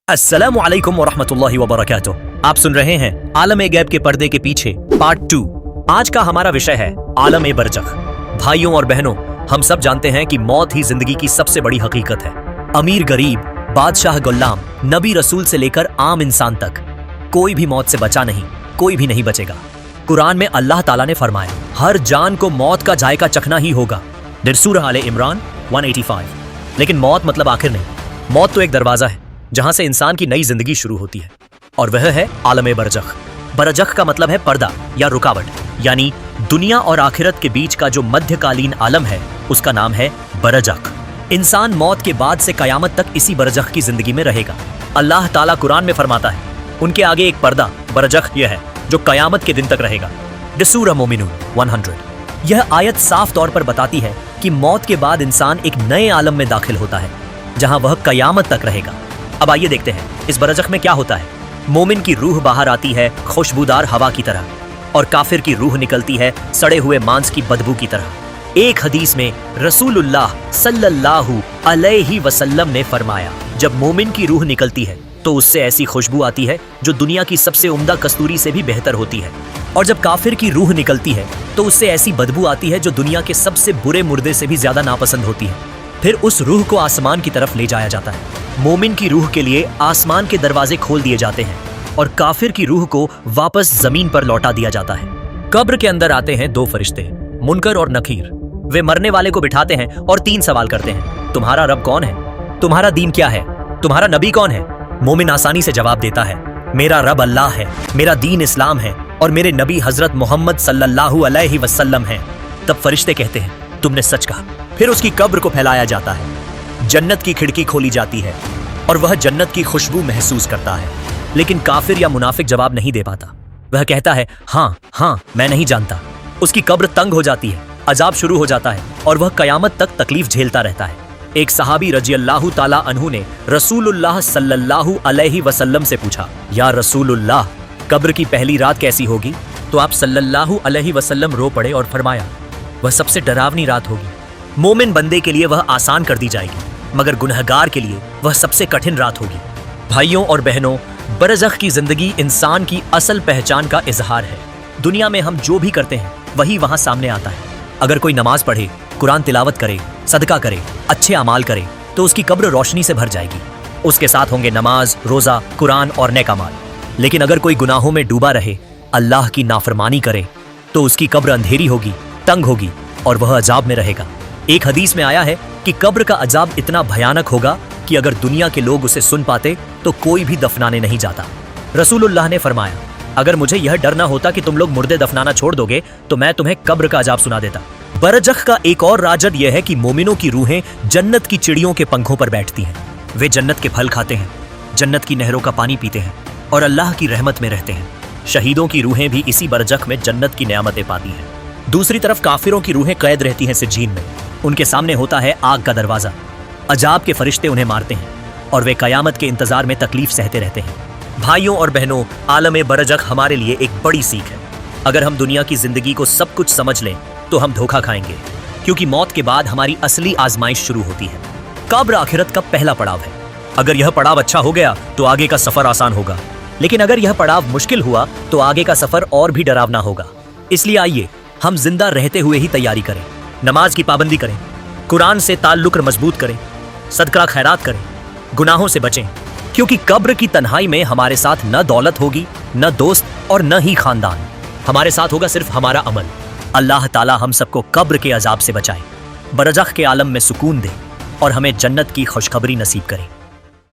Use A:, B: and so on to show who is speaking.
A: अस्सलामु अलैकुम वरहमतुल्लाहि वबरकातुह। आप सुन रहे हैं आलम-ए गैब के पर्दे के पीछे पार्ट 2। आज का हमारा विषय है आलम-ए बरज़ख। भाइयों और बहनों, हम सब जानते हैं कि मौत ही जिंदगी की सबसे बड़ी हकीकत है। अमीर गरीब, बादशाह गुलाम, नबी रसूल से लेकर आम इंसान तक कोई भी मौत से बचा नहीं, कोई भी नहीं बचेगा। कुरान में अल्लाह ताला ने फरमाया, हर जान को मौत का जायका चखना ही होगा। सूरह आले इमरान 185। लेकिन मौत मतलब आखिर नहीं, मौत तो एक दरवाजा है जहां से इंसान की नई जिंदगी शुरू होती है, और वह है आलम-ए बरज़ख। बरज़ख का मतलब है पर्दा या रुकावट, यानी दुनिया और आखिरत के बीच का जो मध्यकालीन आलम है, उसका नाम है बरज़ख। इंसान मौत के बाद से कयामत तक इसी बरज़ख की जिंदगी में रहेगा। अल्लाह ताला कुरान में फरमाता है, उनके आगे एक पर्दा बरज़ख यह है जो कयामत के दिन तक रहेगा। सूरह मोमिनून 100। यह आयत साफ तौर पर बताती है कि मौत के बाद इंसान एक नए आलम में दाखिल होता है जहां वह कयामत तक रहेगा। अब आइए देखते हैं इस बरज़ख में क्या होता है। मोमिन की रूह बाहर आती है खुशबूदार हवा की तरह, और काफिर की रूह निकलती है सड़े हुए मांस की बदबू की तरह। एक हदीस में रसूलुल्लाह सल्लल्लाहु अलैहि वसल्लम ने फरमाया, जब मोमिन की रूह निकलती है तो उससे ऐसी खुशबू आती है जो दुनिया की सबसे उम्दा कस्तूरी से भी बेहतर होती है, और जब काफिर की रूह निकलती है तो उससे ऐसी बदबू आती है जो दुनिया के सबसे बुरे मुर्दे से भी ज्यादा नापसंद होती है। फिर उस रूह को आसमान की तरफ ले जाया जाता है। मोमिन की रूह के लिए आसमान के दरवाजे खोल दिए जाते हैं और काफिर की रूह को वापस जमीन पर लौटा दिया जाता है। कब्र के अंदर आते हैं दो फरिश्ते, मुनकर और नकीर। वे मरने वाले को बिठाते हैं और 3 सवाल करते हैं, तुम्हारा रब कौन है, तुम्हारा दीन क्या है, तुम्हारा नबी कौन है। मोमिन आसानी से जवाब देता है, मेरा रब अल्लाह है, मेरा दीन इस्लाम है और मेरे नबी हजरत मोहम्मद सल्लल्लाहु अलैहि वसल्लम हैं। तब फरिश्ते कहते हैं, तुमने सच कहा। फिर उसकी कब्र को फैलाया जाता है, जन्नत की खिड़की खोली जाती है और वह जन्नत की खुशबू महसूस करता है। लेकिन काफिर या मुनाफिक जवाब नहीं दे पाता। वह कहता है, हाँ मैं नहीं जानता। उसकी कब्र तंग हो जाती है, अजाब शुरू हो जाता है और वह कयामत तक तकलीफ झेलता रहता है। एक सहाबी रज़ियल्लाहु ताला अन्हु ने रसूलुल्लाह सल्लल्लाहु अलैहि वसल्लम से पूछा, या रसूलुल्लाह, कब्र की पहली रात कैसी होगी? तो आप सल्लल्लाहु अलैहि वसल्लम रो पड़े और फरमाया, वह सबसे डरावनी रात होगी। मोमिन बंदे के लिए वह आसान कर दी जाएगी, मगर गुनहगार के लिए वह सबसे कठिन रात होगी। भाइयों और बहनों, बरज़ख की जिंदगी इंसान की असल पहचान का इजहार है। दुनिया में हम जो भी करते हैं वही वहां सामने आता है। अगर कोई नमाज पढ़े, कुरान तिलावत करे, सदका करे, अच्छे अमाल करे, तो उसकी कब्र रोशनी से भर जाएगी। उसके साथ होंगे नमाज, रोजा, कुरान और नेक अमाल। लेकिन अगर कोई गुनाहों में डूबा रहे, अल्लाह की नाफरमानी करे, तो उसकी कब्र अंधेरी होगी, तंग होगी और वह अजाब में रहेगा। एक हदीस में आया है कि कब्र का अजाब इतना भयानक होगा कि अगर दुनिया के लोग उसे सुन पाते तो कोई भी दफनाने नहीं जाता। रसूलुल्लाह ने फरमाया, अगर मुझे यह डर ना होता कि तुम लोग मुर्दे दफनाना छोड़ दोगे तो मैं तुम्हें कब्र का अजाब सुना देता। बरज़ख का एक और राजद यह है कि मोमिनों की रूहें जन्नत की चिड़ियों के पंखों पर बैठती हैं। वे जन्नत के फल खाते हैं, जन्नत की नहरों का पानी पीते हैं और अल्लाह की रहमत में रहते हैं। शहीदों की रूहें भी इसी बरज़ख में जन्नत की नेमतें पाती हैं। दूसरी तरफ काफिरों की रूहें कैद रहती हैं सिज्जीन में। उनके सामने होता है आग का दरवाजा, अजाब के फरिश्ते उन्हें मारते हैं और वे कयामत के इंतजार में तकलीफ सहते रहते हैं। भाइयों और बहनों, आलम-ए बरज़ख हमारे लिए एक बड़ी सीख है। अगर हम दुनिया की जिंदगी को सब कुछ समझ लें तो हम धोखा खाएंगे, क्योंकि मौत के बाद हमारी असली आजमाइश शुरू होती है। कब्र आखिरत का पहला पड़ाव है। अगर यह पड़ाव अच्छा हो गया तो आगे का सफर आसान होगा, लेकिन अगर यह पड़ाव मुश्किल हुआ तो आगे का सफर और भी डरावना होगा। इसलिए आइए हम जिंदा रहते हुए ही तैयारी करें, नमाज की पाबंदी करें, कुरान से ताल्लुक मजबूत करें, सदका खैरात करें, गुनाहों से बचें, क्योंकि कब्र की तन्हाई में हमारे साथ न दौलत होगी, न दोस्त और न ही खानदान। हमारे साथ होगा सिर्फ हमारा अमल। अल्लाह ताला हम सबको कब्र के अजाब से बचाए, बरज़ख के आलम में सुकून दे और हमें जन्नत की खुशखबरी नसीब करे।